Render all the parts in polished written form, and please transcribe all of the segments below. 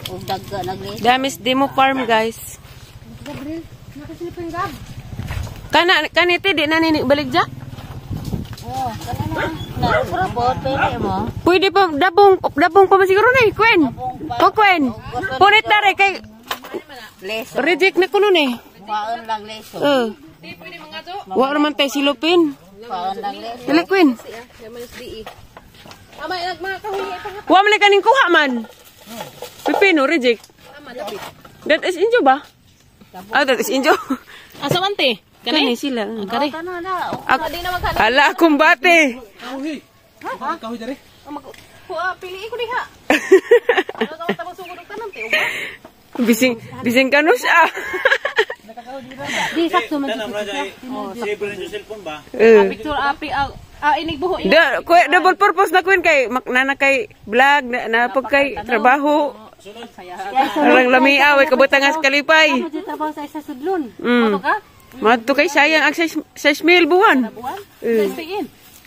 Dagga naglis. Damis demo farm guys. Gabriel, nakasilipin gab. Kaniti di na nini baligja? Oh, kana na. Na po pere mo. Pwede pa dabong pa siguro na Kwen. Kwen. Punit na rin kay Leso. reject na kuno ni. Paon lang leso. Di pwede mga to. Wa naman tay silupin. Paon lang leso. Dili Kwen. Amay nagmaka kahuya pa. Wa man kaning kuha man. Pipino reject. That is injo ba? That is injo. Asa man te? Kani sila. Kari. Ano na? Di na magkano. Ala akong bate. Kahoy dere. Pili ko diha. Ano daw tawag sugod og tanan te uba? Bising kano siya. Di sakto man. Save rin yung cellphone ba? Picture api inig buho. Double purpose na Kwen kay nana kay vlog na pag kay trabaho. Arang lamiaw ay kabutangan sa kalipay. Ano dito trabaho sa isa sudlon? Ano ka? Madto kay sayang ang 6,000 buwan.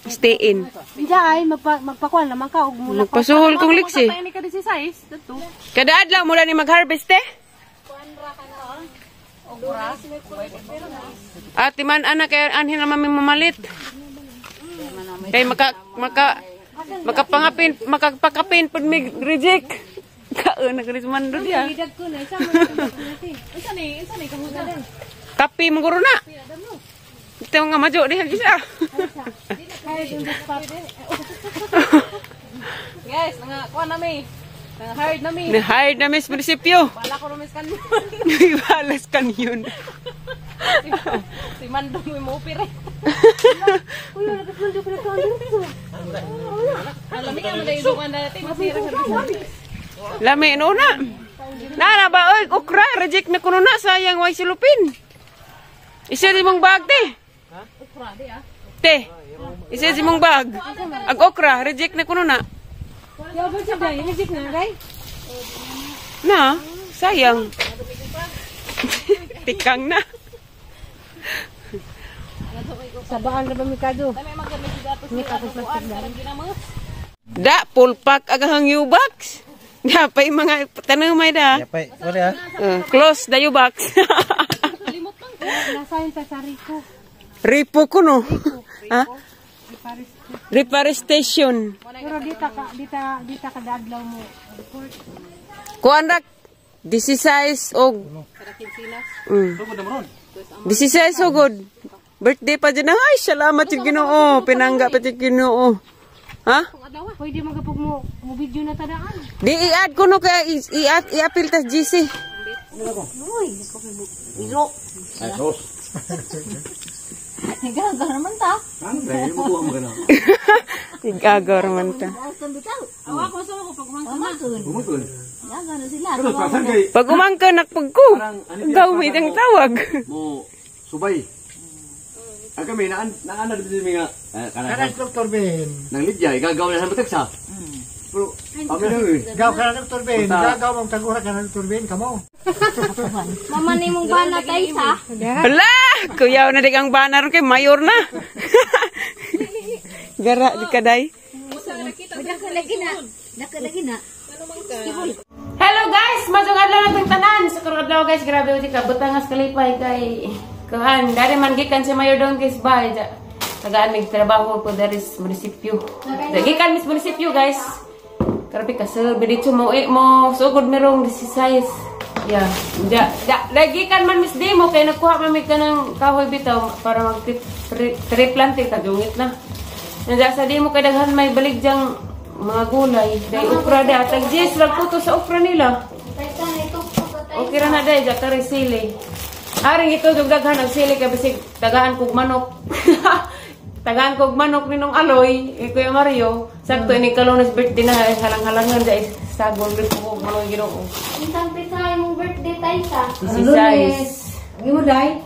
Stay in. Diya ay magpakuan naman ka og mula. Magpasuhol kong liksi. Patay ni ka 16 dito. Kada adlaw mula ni mag-harvest Ati man anak kay anhin na mami mamalit. Kay makapangapin pud mig reject. Kaon na kanis man do dia. Idag ko na isa man natin. Unsa ni kahuda din? Kapi manguro na. Ito nga majo diha gisa. Guys, nga kuan na mi. Nga hired na mi. Ni-hired na Miss Munisipyo. Bala ko rumis kan. Balas kan yun. Si Mandong mo upire. Uy, nagasundo ko na to dito. Alam mi ka man dai dukan dati masira sa. Lami no na. Nana ba oy okra reject na kuno na sayang way silupin. Isa di mong bag te. Ha? Ukra di ah. Te. Isa di mong bag. Ag okra reject na kuno na. Ya ba siya dai? Reject na dai? Na, sayang. Tikang na. Sabaan na ba mikado? Dami magamit si datos ni ato plastic na ginamos. Da full pack agahang U-box. Da pa yung mga tanumay da. Yapay, wala Close the U-box. Limot man. Nasa yung tasari ko. Ripo ko no. Ha? Reforestation. Pero dita kada adlaw mo. Report. Kuandak 16 og Karakinsinas. 16 og good. Birthday pa dyan. Ay, salamat yung Ginoo. Pinangga pa yung Ginoo. Ha? Pwede magapog mo video na tadaan. Di i-add ko no kaya i-appeal tas GC. Uy, ilo. Ay, sos. Nagagar naman ta. Ano ba? Yung buwa mo gano'n. Igagaw naman ta. Awa ko sa ko pag umangkon. Bumutol. Nagagar sila. Pero pasan kay... Pag umangka nakpagko. Gawin ang tawag. Mo, subay. Ang kami, naanad dito mga... Kanang Dr. Ben. Nang Lidya, igagaw na sa mataksa. Pero, kami na eh. Gaw ka na Dr. Ben. Gagaw mong tagura ka na Dr. Ben. Kamo. Mama ni mong bana tayo sa. Hala! Kuyaw na dik ang banar kay mayor na. Gara di kaday. Lagi na. Hello guys! Masong adlaw nating tanan. Sa karong adlaw guys, grabe usi ka butangas kalipay kay kuhan. Dari man gikan si mayor doon guys bay. Tagaan mig trabaho po dari munisipyo. Gikan mis munisipyo guys. Karpi ka sir, bidito mo sugod merong 16. Yeah. Lagi kan man Miss Demo kay nakuha man mig kanang kahoy bitaw para mag triplanting kadungit na. Nanda sa demo kay daghan may baligjang mga gulay. Dai okra da tag jis lang puto sa okra nila. Okay ra na dai jakare sili. Aring ito daghan ang sili kay bisig tagaan kog manok. Tagaan kog manok ninong aloy, Kuya Mario. Sakto ini Kalones birthday na halang-halangan dai sagol ko manok Ginoo. Isang pisay mong birthday tayo sa. Size. Imo dai.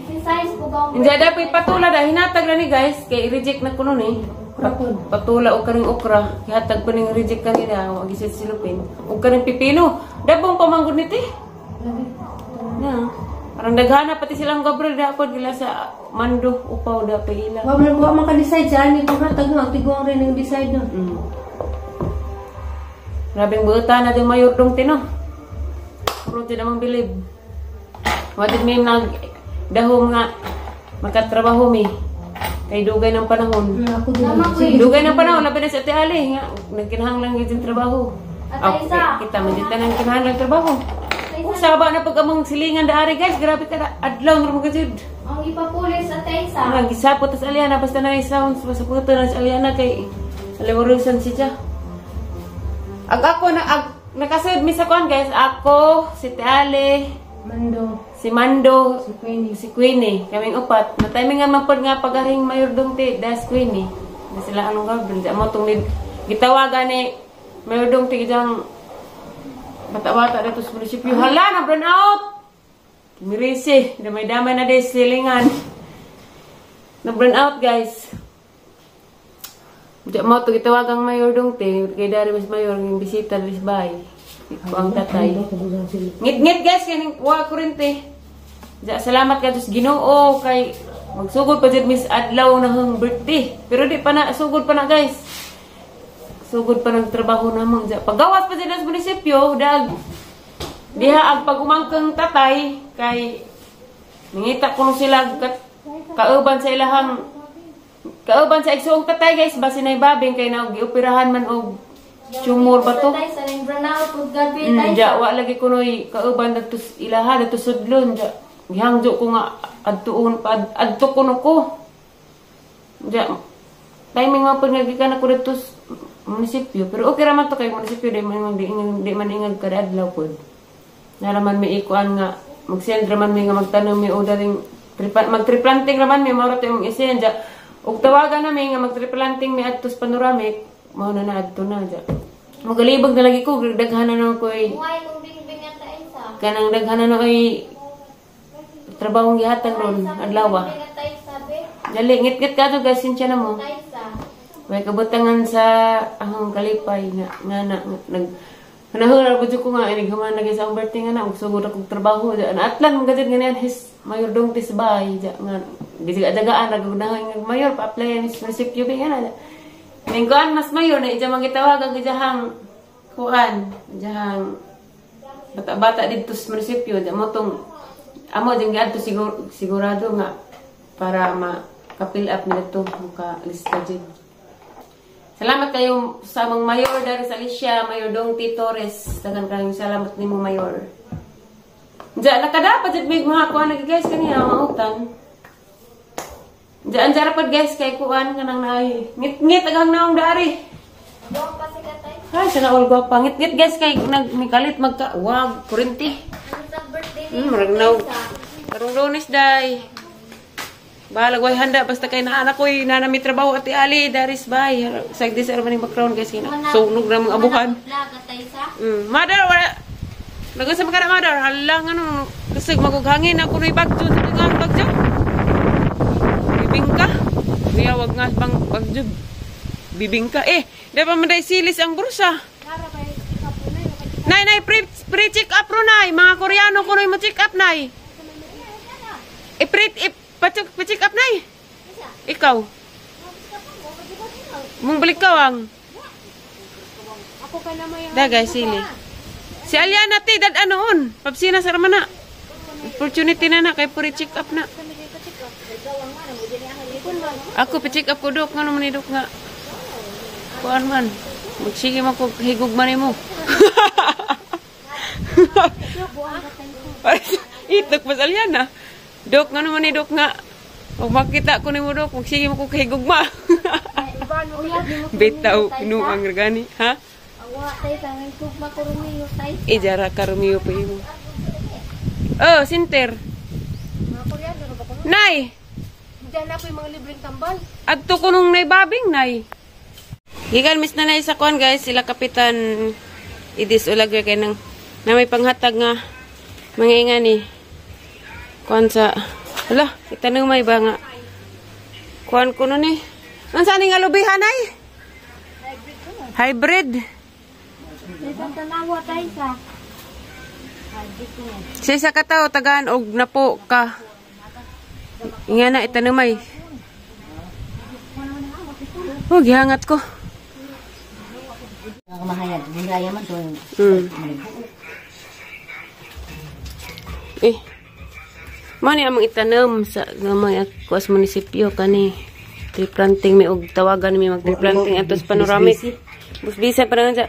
Pisay ko ba? Hindi dapat patula da hinatag na ni guys kay reject na kuno ni. Patula o kaning okra, hihatag pa ning reject kanina, wag gisit silupin. O kaning pipino, dabong pamanggod niti. Na. Parang daghana pati silang Gabriel dapat gila sa mando upaw da pa ila. Wa man ka decide sa ani kung hatag mo tigong rin ang decide no. Grabing buta na yung mayor dong tino. Pero di namang bilib. Wadid may nag dahom nga makatrabaho mi. Kay dugay ng panahon. Dugay ng panahon, labi na sa Ate Ali. Nagkinahanglan yung trabaho. Okay, kita magdita ng kinahanglan trabaho. Saba na pag among silingan daari guys, grabe ka na. Adlaw nga mga gajud. Ang ipapulis at Taisa. Gisapot sa Aliana, basta na yung sounds, basta puto na sa Aliana kay aliwarusan siya. Ako nakasud mi sa kuan guys, ako, si Teale, si Mando, si Queenie, kaming upat. Na timing nga mapod nga pagaring mayordong ti, das Queenie. Na sila anong gawin, mo itong gitawagan ni mayordong ti kijang bata-bata dito sa munisipyo. Hala, na burn out! Mirisi, damay-damay na din silingan. Na-burn out, guys. Diyan mo ito, gitawagang mayor dong te. Kay dari mas mayor, yung bisita rin sa bahay. Ito ang tatay. Ngit-ngit, guys, kaya wala ko rin te. Diyan, salamat ka dos Ginoo kay magsugod pa dyan, Miss Adlaw na hang birthday. Pero di pa na, sugod pa na, guys. Sugod pa ng trabaho naman. Paggawas pa dyan sa munisipyo, diha ang pag-umangkang tatay kay nangita ko sila kauban sa ilahang kauban sa igsuong tatay guys basi na ibabing kay gioperahan man og tumor ba to wa lagi kunoy kauban dito ilaha dito sudlon gihangjo ko nga adto kuno ko timing nga pud nga gikan ako dito munisipyo pero okay ra man to kay munisipyo di man ingag kada adlaw pud. Naraman may ikuan nga mag-send raman may nga magtanong may ordering mag-triplanting raman may mauro tayong isend dya ug tawagan na may nga mag-triplanting may adtos panoramic mao na adto na dya magalibog na lagi ko daghanan na ko ay kanang daghanan na ay trabahong gihatan ron adlaw dali ngit-ngit ka to guys sinsya na mo may kabutangan sa ahong kalipay nga Panahon ko nga, inighaman lagi sa birthday nga na, magsugod akong trabaho. Atlan, mga ganyan ganyan, his mayor dong tisbay. Gisiga-dagaan, nagunahan ng mayor, pa-apply ang munisipyo, nga na. Ningkuan, mas mayor, na ija magitawag ang ijahang kuan, ijahang bata-bata dito sa munisipyo. Mo itong, amo, dyan gato sigurado nga, para maka-fill up na ito, maka-lista dyan. Salamat kayo sa mga mayor dari sa Alicia, Mayor Dong T. Torres. Dagan kayong salamat ni mo mayor. Diyan, nakadapat dyan may mga kuhan na guys kanina, mautan. Diyan, jarapad guys kay kuhan ka nang naay. Ngit-ngit agang naong dari. Ay, sana all go pa. Ngit-ngit guys kay nagmikalit magka. Wag, kurinti. Marag naw. Karong Lunes day. Bahala ko handa basta kay naanak ko nanami trabaho Ate Ali daris bay sagdi sa maning background guys kina sunog na mga abuhan madar wala nago sa makara madar hala ngano kasi magughangin ako no bagjo sa ngang bagjo bibingka kuya wag nga pang bagjo bibingka dapat manday silis ang brusa nay pre-check up ro nay mga Koreano ko no mo check up nay pa-check up na Ikaw? Mong balik kawang? Ako ka na may Dagay, sili. Si Aliana, ti, dad anoon. Papsina sa ramana. Opportunity na kay puri check up na. Ako, pa-check up ko, Dok. Nga naman ni Dok nga. Kuan man. Magsige mo ko, higugman mo. Itok pa sa Aliana. Dok, nga naman ni Dok nga. Huwag makita ko ni mo, Dok. Magsige mo ko kahigugma. Bitaw, inuang gani. Ha? Awa, Taisa, may kugma ko rumiyo, Taisa. Ijara ka rumiyo pa mo. Oh, Sinter. mga Koreano na ba ko? Nay! Diyan na po yung mga libreng tambal. Adto ko nung naibabing, Nay. Gikan, miss na sa kuan guys. Sila Kapitan Idis Ulagwe kay nang na may panghatag nga mga inga ni kuan sa hala, itanong may ba nga kuan ko nun Ang saan nga lubihan ay? Hybrid. Taisa, tanawa, Taisa. Sa isa ka tao, tagaan og napo ka. Inga na, itanong may. Oh, gihangat ko. Ang mahayag, gaya man to. Eh. Mani among itanom sa gamay ako sa munisipyo kani. Tree planting mi og tawagan mi mag tree planting atos panoramic. Busbisa pa na sa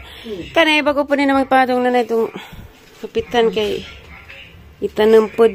kanay bago pa ni na magpatong na itong kapitan kay itanam pod.